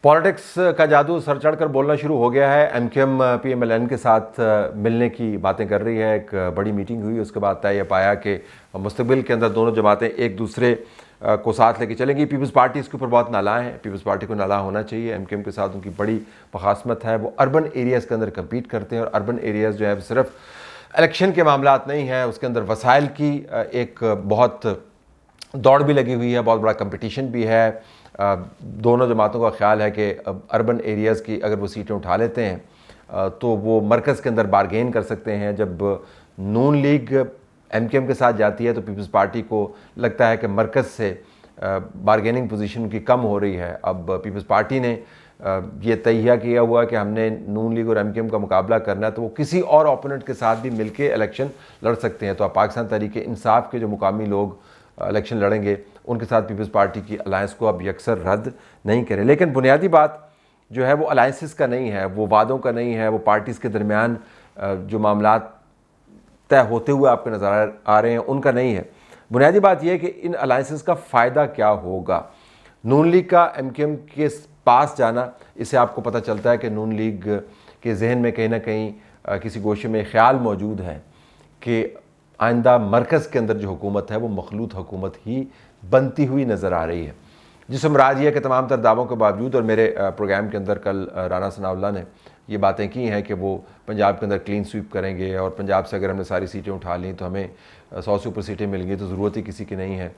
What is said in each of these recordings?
Politics کا جادو سر چڑھ کر بولنا شروع ہو گیا ہے۔ M Q M P M L N کے ساتھ ملنے کی باتیں کر رہی ہے۔ ایک بڑی میٹنگ ہوئی، اس کے بعد طے یہ پایا کہ مستقبل کے اندر دونوں جماعتیں ایک دوسرے کو ساتھ لے کے چلیں گی۔ پیپلز پارٹی اس کے اوپر بہت نالاں ہے، پیپلز پارٹی کو نالاں ہونا چاہیے۔ ایم کیو ایم کے ساتھ ان کی بڑی مخاصمت ہے، وہ اربن ایریاز کے اندر کمپیٹ کرتے ہیں، اور اربن ایریاز جو ہے صرف الیکشن کے معاملات نہیں ہیں، اس کے اندر وسائل کی ایک بہت دوڑ بھی لگی ہوئی ہے، بہت بڑا کمپٹیشن بھی ہے۔ دونوں جماعتوں کا خیال ہے کہ اربن ایریاز کی اگر وہ سیٹیں اٹھا لیتے ہیں تو وہ مرکز کے اندر بارگین کر سکتے ہیں۔ جب نون لیگ ایم کیو ایم کے ساتھ جاتی ہے تو پیپلز پارٹی کو لگتا ہے کہ مرکز سے بارگیننگ پوزیشن کی کم ہو رہی ہے۔ اب پیپلز پارٹی نے یہ تہیہ کیا ہوا کہ ہم نے نون لیگ اور ایم کیو ایم کا مقابلہ کرنا ہے، تو وہ کسی اور اوپوننٹ کے ساتھ بھی مل کے الیکشن لڑ سکتے ہیں۔ تو اب پاکستان تحریک انصاف کے جو مقامی لوگ الیکشن لڑیں گے ان کے ساتھ پیپلز پارٹی کی الائنس کو اب یکسر رد نہیں کریں۔ لیکن بنیادی بات جو ہے وہ الائنسز کا نہیں ہے، وہ وعدوں کا نہیں ہے، وہ پارٹیز کے درمیان جو معاملات طے ہوتے ہوئے آپ کو نظر آ رہے ہیں ان کا نہیں ہے۔ بنیادی بات یہ ہے کہ ان الائنسز کا فائدہ کیا ہوگا۔ نون لیگ کا ایم کیو ایم کے پاس جانا، اس سے آپ کو پتہ چلتا ہے کہ نون لیگ کے ذہن میں کہیں نہ کہیں کسی گوشے میں خیال موجود ہے کہ آئندہ مرکز کے اندر جو حکومت ہے وہ مخلوط حکومت ہی بنتی ہوئی نظر آ رہی ہے، جس سے مراد یہ ہے کہ تمام تر دعووں کے باوجود، اور میرے پروگرام کے اندر کل رانا ثناء اللہ نے یہ باتیں کی ہیں کہ وہ پنجاب کے اندر کلین سویپ کریں گے، اور پنجاب سے اگر ہم نے ساری سیٹیں اٹھا لیں تو ہمیں 100 سے اوپر سیٹیں مل گئی، تو ضرورت ہی کسی کی نہیں ہے۔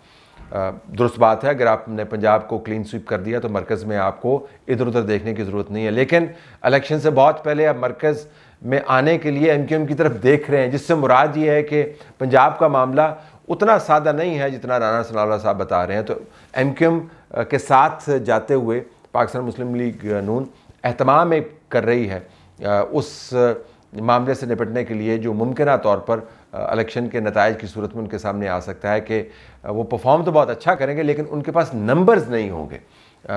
درست بات ہے، اگر آپ نے پنجاب کو کلین سویپ کر دیا تو مرکز میں آپ کو ادھر ادھر دیکھنے کی ضرورت نہیں ہے۔ لیکن الیکشن سے بہت پہلے اب مرکز میں آنے کے لیے ایم کیو ایم کی طرف دیکھ رہے ہیں، جس سے مراد یہ ہے کہ پنجاب کا معاملہ اتنا سادہ نہیں ہے جتنا رانا ثناء اللہ صاحب بتا رہے ہیں۔ تو ایم کیو ایم کے ساتھ جاتے ہوئے پاکستان مسلم لیگ نون اہتمام کر رہی ہے اس معاملے سے نپٹنے کے لیے جو ممکنہ طور پر الیکشن کے نتائج کی صورت میں ان کے سامنے آ سکتا ہے، کہ وہ پرفارم تو بہت اچھا کریں گے لیکن ان کے پاس نمبرز نہیں ہوں گے،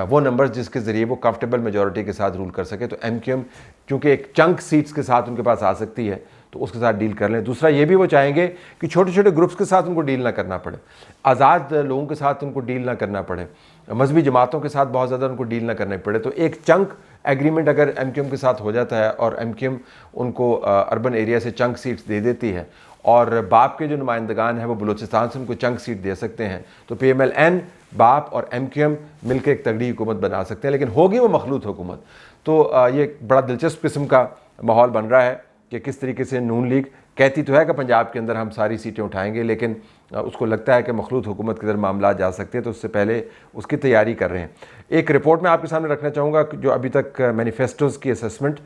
وہ نمبرز جس کے ذریعے وہ کمفرٹیبل میجورٹی کے ساتھ رول کر سکے۔ تو ایم کیو ایم چونکہ ایک چنک سیٹس کے ساتھ ان کے پاس آ سکتی ہے تو اس کے ساتھ ڈیل کر لیں۔ دوسرا یہ بھی وہ چاہیں گے کہ چھوٹے چھوٹے گروپس کے ساتھ ان کو ڈیل نہ کرنا پڑے، آزاد لوگوں کے ساتھ ان کو ڈیل نہ کرنا پڑے، مذہبی جماعتوں کے ساتھ بہت زیادہ ان کو ڈیل نہ کرنے پڑے۔ تو ایک چنک ایگریمنٹ اگر ایم کیو ایم کے ساتھ ہو جاتا ہے اور ایم کیو ایم ان کو اربن ایریا سے چنک سیٹس دے دیتی ہے، اور باپ کے جو نمائندگان ہیں وہ بلوچستان سے ان کو چنک سیٹ دے سکتے ہیں، تو پی ایم ایل این، باپ اور ایم کیو ایم مل کے ایک تگڑی حکومت بنا سکتے ہیں، لیکن ہوگی وہ مخلوط حکومت۔ تو یہ بڑا دلچسپ قسم کا ماحول بن رہا ہے کہ کس طریقے سے نون لیگ کہتی تو ہے کہ پنجاب کے اندر ہم ساری سیٹیں اٹھائیں گے، لیکن اس کو لگتا ہے کہ مخلوط حکومت کے اندر معاملات جا سکتے ہیں، تو اس سے پہلے اس کی تیاری کر رہے ہیں۔ ایک رپورٹ میں آپ کے سامنے رکھنا چاہوں گا جو ابھی تک مینیفیسٹوز کی اسسمنٹ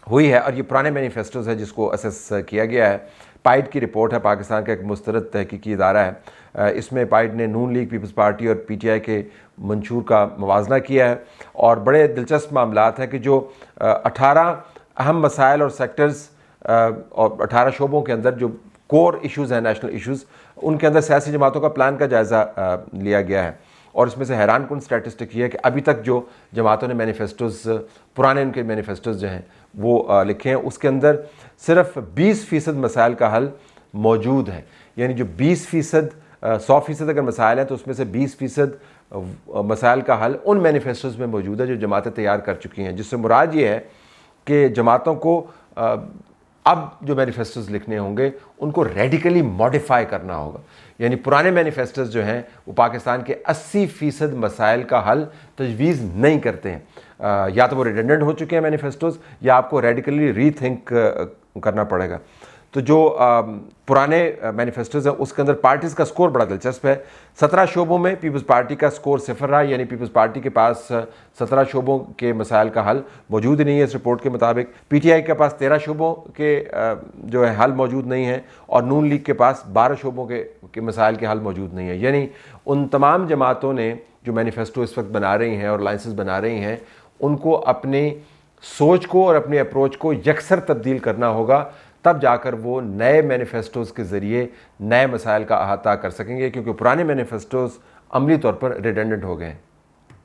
ہوئی ہے، اور یہ پرانے مینیفیسٹوز ہے جس کو اسیس کیا گیا ہے۔ پائیڈ کی رپورٹ ہے، پاکستان کا ایک مسترد تحقیقی ادارہ ہے۔ اس میں پائیڈ نے نون لیگ، پیپلز پارٹی اور پی ٹی آئی کے منشور کا موازنہ کیا ہے، اور بڑے دلچسپ معاملات ہیں کہ جو 18 اہم مسائل اور سیکٹرز اور 18 شعبوں کے اندر جو کور ایشوز ہیں، نیشنل ایشوز، ان کے اندر سیاسی جماعتوں کا پلان کا جائزہ لیا گیا ہے۔ اور اس میں سے حیران کن اسٹیٹسٹک یہ ہے کہ ابھی تک جو جماعتوں نے مینیفیسٹوز، پرانے ان کے مینیفیسٹوز جو ہیں وہ لکھے ہیں، اس کے اندر صرف 20% مسائل کا حل موجود ہے۔ یعنی جو 20%، 100% اگر مسائل ہیں تو اس میں سے 20% مسائل کا حل ان مینیفیسٹوز میں موجود ہے جو جماعتیں تیار کر چکی ہیں، جس سے مراد یہ ہے کہ جماعتوں کو اب جو مینیفیسٹوز لکھنے ہوں گے ان کو ریڈیکلی ماڈیفائی کرنا ہوگا۔ یعنی پرانے مینیفیسٹوز جو ہیں وہ پاکستان کے 80% مسائل کا حل تجویز نہیں کرتے ہیں، یا تو وہ ریڈنڈنٹ ہو چکے ہیں مینیفیسٹوز، یا آپ کو ریڈیکلی ری تھنک کرنا پڑے گا۔ تو جو پرانے مینیفیسٹوز ہیں اس کے اندر پارٹیز کا سکور بڑا دلچسپ ہے۔ 17 شعبوں میں پیپلز پارٹی کا سکور 0 رہا، یعنی پیپلز پارٹی کے پاس 17 شعبوں کے مسائل کا حل موجود نہیں ہے اس رپورٹ کے مطابق۔ پی ٹی آئی کے پاس 13 شعبوں کے جو ہے حل موجود نہیں ہیں، اور نون لیگ کے پاس 12 شعبوں کے مسائل کے حل موجود نہیں ہیں۔ یعنی ان تمام جماعتوں نے جو مینیفیسٹو اس وقت بنا رہی ہیں اور الائنسز بنا رہی ہیں، ان کو اپنی سوچ کو اور اپنی اپروچ کو یکسر تبدیل کرنا ہوگا، تب جا کر وہ نئے مینیفیسٹوز کے ذریعے نئے مسائل کا احاطہ کر سکیں گے، کیونکہ پرانے مینیفیسٹوز عملی طور پر ریڈنڈنٹ ہو گئے ہیں۔